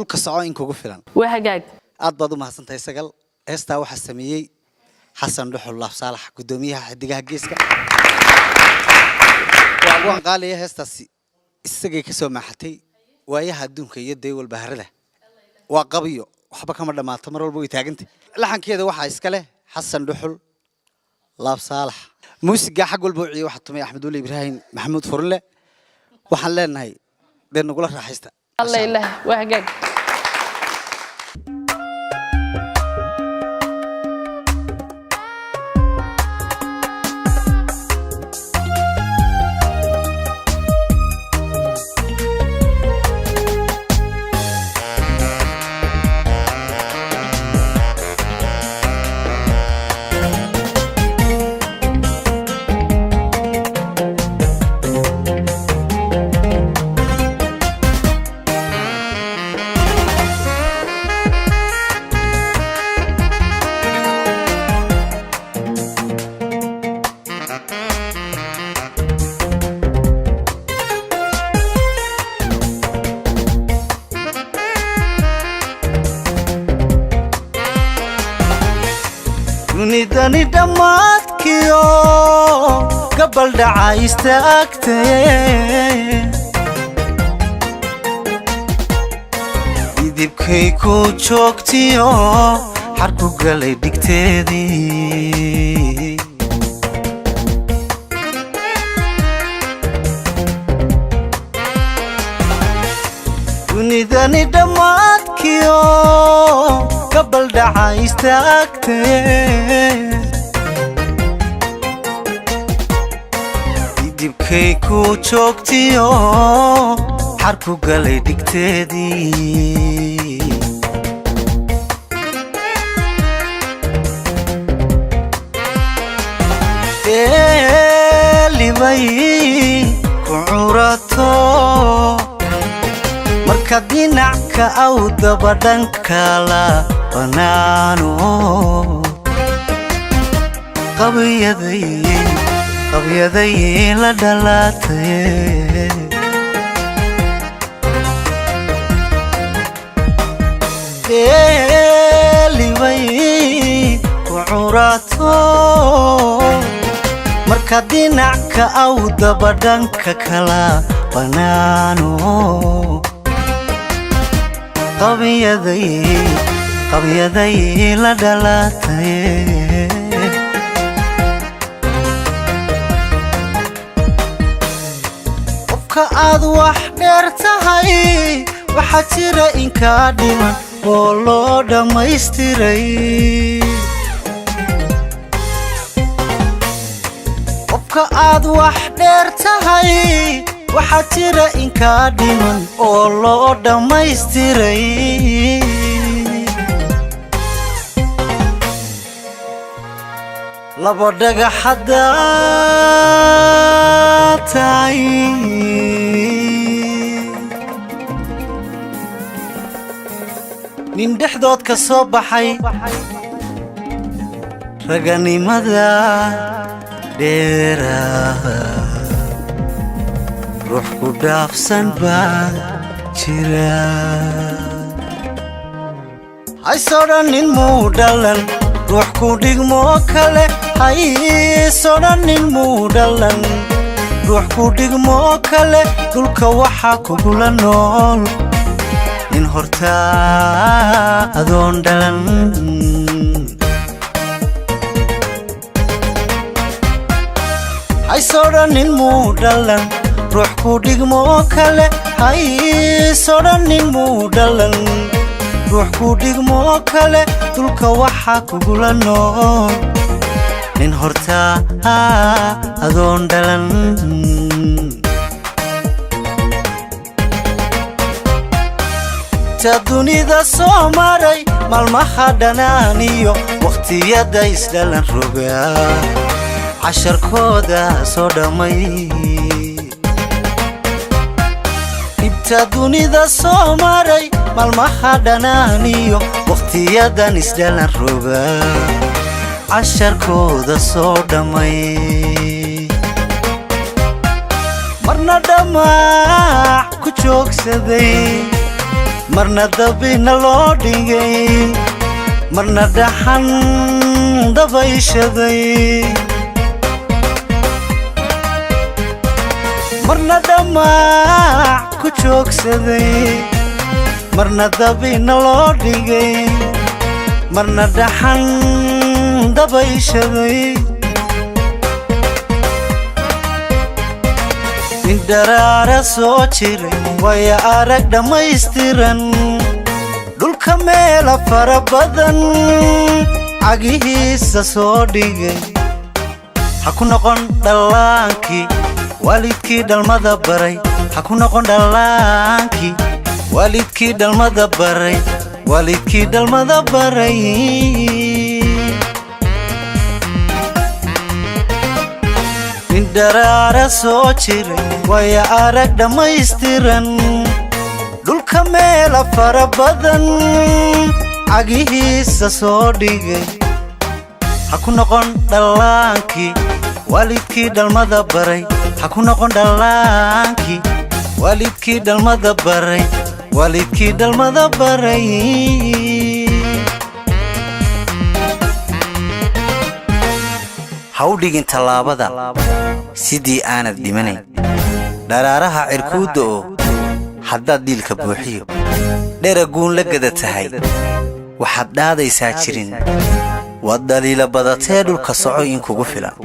dhulka soco in kugu filan waa hagaag aad baad u mahadsantahay sagal heestaa waxa sameeyay xasan dhuxul laaf saalax gudoomiyaha xidigaha geeska waan qaaliye heestaasi isagay ka soo maaxatay waayaha adduunka iyo deewal baharada waa qabiyo waxba kama dhamaato mar walba way taagantay laxankeeda waxa iska leh xasan dhuxul laaf saalax muusiga xaq walba wiciyo waxa tumay axmed wali ibraahim maxamuud furle waxaan leenahay dee nagula raaxaysta الله إله وهجاج نداني دماتكيو قبل دعا استاكتين يديبكي كو جوكتيو حركو قلي ديكتيدي نداني دماتكيو قبل دعا استاكتين يديبكي كو جوكتيو حركو قلي ديكتيدي اللي بي كعوراتو marka dinacka aw dabadhanka la banaano qabiyaday la dhalatay deelibay ku curato marka dinacka aw dabadhanka kala banaano qabiyaday la dhalatay qofka aad wax dheer tahay waxa jira in ka dhiman oo loo dhammaystiray qofka aad wax dheer tahay waxa jira in ka dhiman oo loo dhammaystiray laba dhagax haddaa tahay nin dhexdood ka soo baxay raganimada dheeraha ruux ku dhaafsan baa jira haysodhanin muu dhalan ruux ku dhigmo kale haysodhanin muu dhalan ruux ku dhigmo kale dhulka waxaa kugula nool nin hortaa adoon dhalan haysodhanin muu dhalan ruux ku dhigmo kale haysodhanin muu dhalan ruux ku dhigmo kale dhulka waxaa kugula nool nin hortaa adoon dhalan ta dunida soo maray maalmaha dhanaaniyo waqtiyada isdhalan rogaa casharkooda soo dhamay ibta dunida soo maray maalmaha dhanaaniyo waqtiyadan isdhalan rogaa casharkooda soo dhamay marna dhamaac ku joogsaday marna dabina loo dhigay marna dhaxan dabayshaday marna dhamaac ku joogsaday marna dabina loo dhigay marna dhaxan dabayshaday indaraara soo jiray waya arag dhammaystiran dhulka meela fara badan cagihiisa soo dhigay ha ku noqon dhallaankii waalidkii dhalmada baray ha ku noqon dhallaankii waalidkii dhalmada baray waalidkii dhalmada baray indaraara soo jiray waya arag dhammaystiran dhulka meela fara badan cagihiisa soo dhigay ha ku noqon dhallaankii waalidkii dhalmada baray ha ku noqon dhallaankii waalidkii dhalmada baray waalidkii dhalmada baray ha u dhigin tallaabada sidii aanad dhimanayn dharaaraha cirkuudda oo haddaad dhiilka buuxiyo dheraguun la gada tahay waxaad dhaadaysaa jirin waad dhaliila badatee dhulka soco in kugu filan